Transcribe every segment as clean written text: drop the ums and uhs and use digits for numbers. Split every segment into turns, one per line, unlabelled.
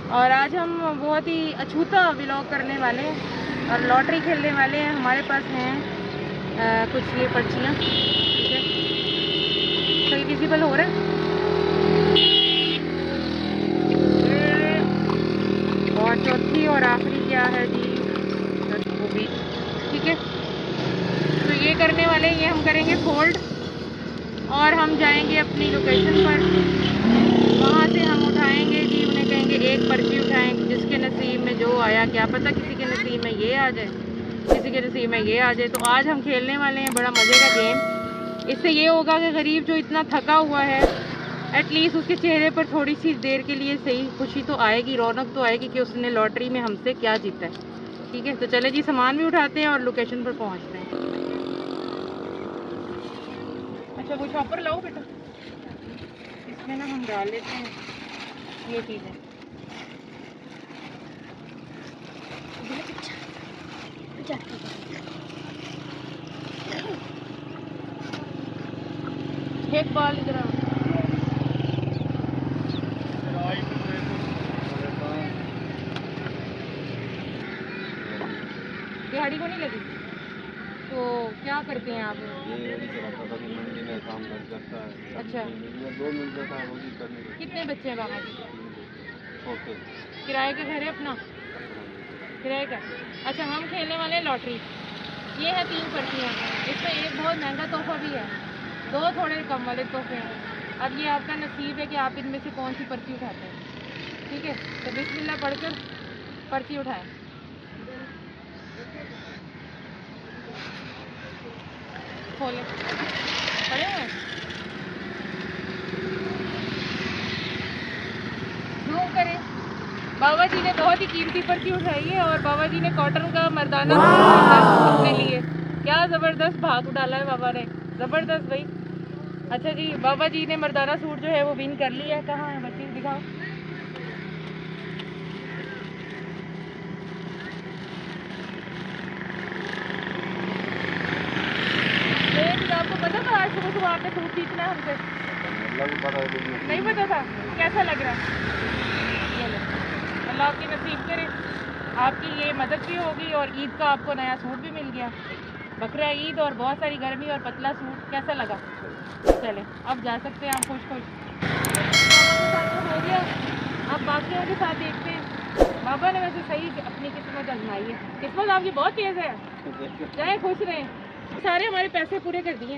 और आज हम बहुत ही अछूता व्लॉग करने वाले हैं और लॉटरी खेलने वाले हैं। हमारे पास हैं कुछ ये पर्चियाँ, ठीक है, सही विजिबल हो रहा है। और चौथी और आखिरी क्या है जी, वो भी ठीक है। तो ये करने वाले, ये हम करेंगे फोल्ड और हम जाएंगे अपनी लोकेशन पर। वहाँ से हम उठाएंगे जी, उन्हें कहेंगे एक पर्ची उठाएंगे, जिसके नसीब में जो आया, क्या पता किसी के नसीब में ये आ जाए, किसी के नसीब में ये आ जाए। तो आज हम खेलने वाले हैं बड़ा मज़े का गेम। इससे ये होगा कि गरीब जो इतना थका हुआ है, एटलीस्ट उसके चेहरे पर थोड़ी सी देर के लिए सही खुशी तो आएगी, रौनक तो आएगी कि उसने लॉटरी में हमसे क्या जीता है। ठीक है, तो चले जी, सामान भी उठाते हैं और लोकेशन पर पहुँचते हैं। अच्छा वो शॉपर लाओ बेटा, इसमें ना हम डाल लेते हैं ये चीज़ें। एक बाल इधर आओ। दिहाड़ी को नहीं लगी तो क्या करते हैं आप?
ये मंडी में काम करता है।
अच्छा,
2 मिल जाता है वो भी करने के।
कितने बच्चे हैं बाबा जी?
छोटे।
किराए का घर है अपना? किराए का। अच्छा, हम खेलने वाले हैं लॉटरी। ये है 3 पर्चियाँ, इसमें एक बहुत महंगा तोहफा भी है, 2 थोड़े कम वाले तोहफे हैं। अब ये आपका नसीब है कि आप इनमें से कौन सी पर्ची उठाते हैं। ठीक है, तो बिस्मिल्लाह पढ़कर पर्ची उठाएं। खोलें, पढ़े हुए हैं, जूम करें। बाबा जी ने बहुत ही कीमती पर्ची उठाई है और बाबा जी ने कॉटन का मर्दाना अपने लिए, क्या ज़बरदस्त भाग डाला है बाबा ने, ज़बरदस्त भाई। अच्छा जी, बाबा जी ने मर्दाना सूट जो है वो विन कर लिया है। कहाँ है बच्चे, दिखाओ। आपको पता था आज सुबह सुबह आपने सूट खींचना है हमसे? नहीं पता था? कैसा लग रहा है? ये लो, अल्लाह आपकी नसीब करे, आपकी ये मदद भी होगी और ईद का आपको नया सूट भी मिल गया। बकरा ईद और बहुत सारी गर्मी और पतला सूट, कैसा लगा? चले अब जा सकते हैं आप खुश खुश। हो गया, अब बाकियों के साथ देखते हैं। बाबा ने वैसे सही अपनी किस्मत आजमाई है, किस्मत आपकी बहुत तेज़ है। जाए खुश रहें, सारे हमारे पैसे पूरे कर दिए।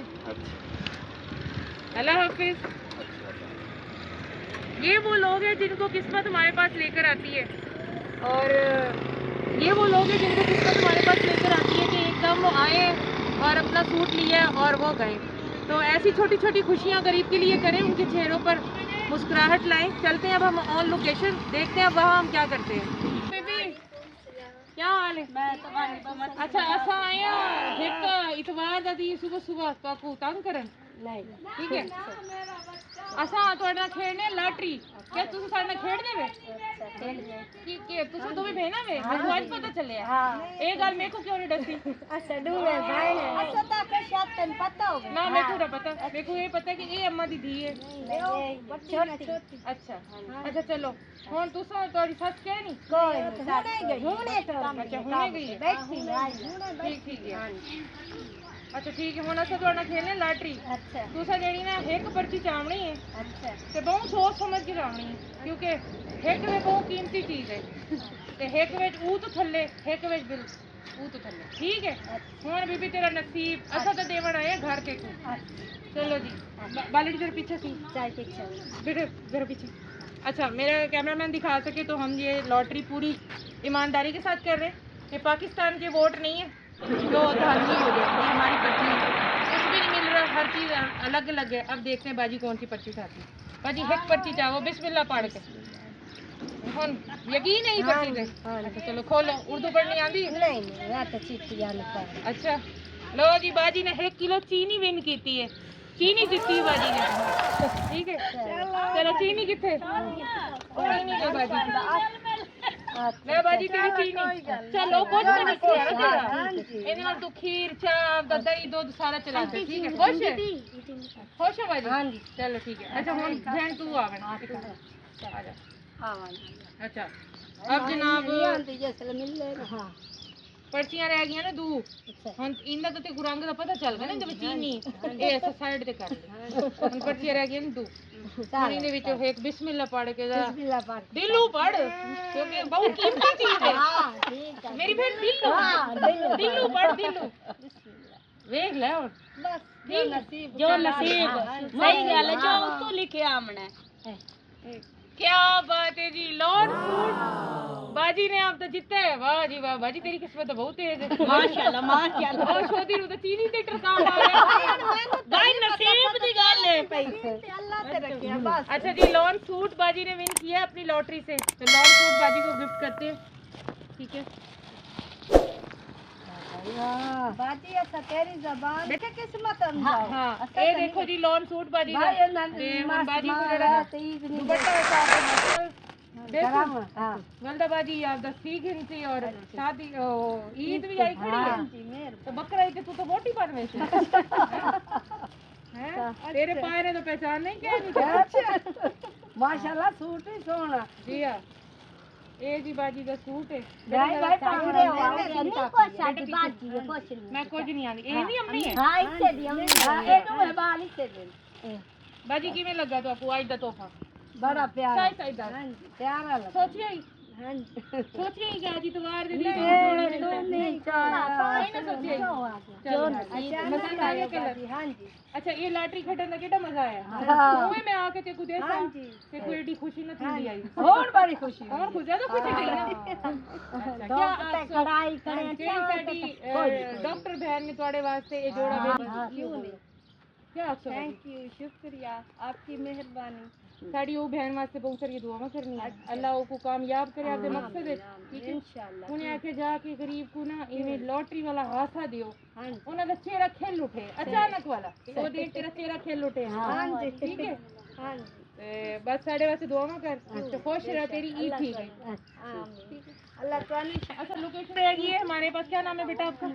अल्लाह हाफिज। ये वो लोग हैं जिनको किस्मत हमारे पास लेकर आती है, और ये वो लोग हैं जिनको किस्मत हमारे पास लेकर आती है कि एकदम वो आए और अपना सूट लिया और वो गए। तो ऐसी छोटी छोटी खुशियाँ गरीब के लिए करें, उनके चेहरों पर मुस्कुराहट लाएं। चलते हैं अब हम ऑन लोकेशन, देखते हैं अब वहाँ हम क्या करते हैं। बेबी क्या हाल है? अच्छा असा आया एक इतवार दी सुबह सुबह काकू तंग करन नहीं, ठीक है। असा थोड़ा खेलने लॉटरी, क्या तुम सारे ना खेल देवे कि तुम तुम्हें भेना वे मेरे आज पता चले एक गल मेरे को क्यों नहीं दसी? अच्छा दूवे भाई ने अच्छा ता के शायद तन पता हो ना, मेरे को पता, मेरे को ये पता कि ये अम्मा दी धी है छोटी। अच्छा अच्छा चलो हुन तुसा तोरी सस के नहीं कोई हुने तो अच्छा हुने गई बैठी ठीक ठीक है। अच्छा ठीक है, हुन अस थोड़ा खेलने लॉटरी। अच्छा तुसा जेड़ी ना एक पर्ची चावनी है। अच्छा ते बहुत सोच समझ के चावनी है, क्योंकि एक में बहुत कीमती चीज है ते एक विच ऊ तो थल्ले एक विच बिल ऊ तो थल्ले, ठीक है। हुन बीबी तेरा नसीब असा तो देवन आए घर के को। चलो जी बालड़ी तेरे पीछे सी चाय पीछे बेटे जरा पीछे। अच्छा मेरा कैमरामैन दिखा सके तो हम ये लॉटरी पूरी ईमानदारी के साथ कर रहे हैं। ये पाकिस्तान के वोट नहीं है तो धांधली हो जाए, ये हमारी पर्ची है, कुछ भी नहीं मिल रहा, हर चीज़ अलग अलग है। अब देखते हैं बाजी कौन सी पर्ची उठाती है। बाजी एक पर्ची चाहो बिस्मिल्लाह पढ़ के, कौन यकीन है पर्ची पे? अच्छा चलो खोलो, उर्दू पढ़नी आती? अच्छा लो जी, बाजी ने 1 किलो चीनी विन की है, चीनी जीती बाजी ने, ठीक है। चलो चीनी कितने चीनी दे बाजी मैं बाजी तेरी चीनी चलो कुछ तो नहीं किया ना तेरा इन्हें और तू खीर चाव दही दूध सारा चला दे, ठीक है। खुश है? खुश है बाजी? हां जी चलो ठीक है। अच्छा हुन बहन तू आवे आ जा अच्छा अब जनाब पर्चियां रह गई ना दो हुन इंदा तो ते रंग दा पता चल गया ना जब चीनी ए ऐसा साइड ते कर ले हुन पर्चियां रह गई ना दो हुन इनदे विचों एक बिस्मिल्लाह पढ़ के दिलू पढ़ क्योंकि बहुत कीमती चीज है मेरी बहन दिलू पढ़ दिलू वेख ले हुन बस जो नसीब सही गल है जो तो लिखे आमना क्या बात है जी लॉन फूड बाजी ने आप तो जीता है वाह जी वाह बाजी तेरी किस्मत तो बहुत तेज है माशाल्लाह और छोटी नु तो चीनी ते टरका मारे गाय नसीब दी गल है पैसे अल्लाह ते रखिया बस अच्छा जी लॉन सूट बाजी ने विन किया अपनी लॉटरी से तो लॉन सूट बाजी को गिफ्ट करते हैं ठीक है
बाजी ऐसा तेरी जबान बेटे किस्मत
हां ये देखो जी लॉन सूट बाजी का ते बाजी को जरा दुपट्टा देखो हां गलदा बाजी यार 10 गिन थी और शादी ईद भी आई खड़ी है तो बकरा ईद तू तो मोटी बन वैसे हैं तेरे पाए ने तो पहचान नहीं क्या
माशाल्लाह सूट ही सोना
जी हां ए जी बाजी का सूट है
भाई पांदे हो नहीं को शादी बाजी है कुछ नहीं
मैं कुछ नहीं आनी ए नहीं अम्मी है
हां इससे दी अम्मी हां ए तो है बाल इससे दे
बाजी किवें लगा तो आपको आज दा तोहफा
बड़ा प्यारा
सही दा
हां प्यारा लगा
सोचिए ही
हां
सोचिए ही कि आज इतवार दे दी
तो नहीं चाहा
ना सोचिए जो पसंद आ गया कलर
हां जी
अच्छा ये लॉटरी खटन दा केड़ा मजा आया ओए मैं आके ते को देसा
हां जी
ते कोई एडी खुशी न थी आई
और बड़ी खुशी
और खुश ज्यादा खुशी थी ना क्या आप
कढ़ाई करे
साडी डॉक्टर बहन ने तुम्हारे वास्ते ये जोड़ा
क्यों नहीं
क्या आप
थैंक यू शुक्रिया आपकी मेहरबानी
साड़ी वो बहन वास्ते बहुत सारी दुआवां करनी है अल्लाह को कामयाब करे आपके मकसद है ठीक है
इंशाल्लाह
उन्हें आके जाके गरीब को ना इन्हें लॉटरी वाला हासा दियो उन्हें दा चेहरा खिल उठे अचानक वाला वो देख तेरा चेहरा खिल उठे हां जी ठीक है
हां
बस साढ़े वास्ते दुआवां कर तो खुश रह तेरी ईद ठीक है
आमीन अल्लाह ताला
अच्छा लोकेशन रहेगी है हमारे पास क्या नाम है बेटा आपका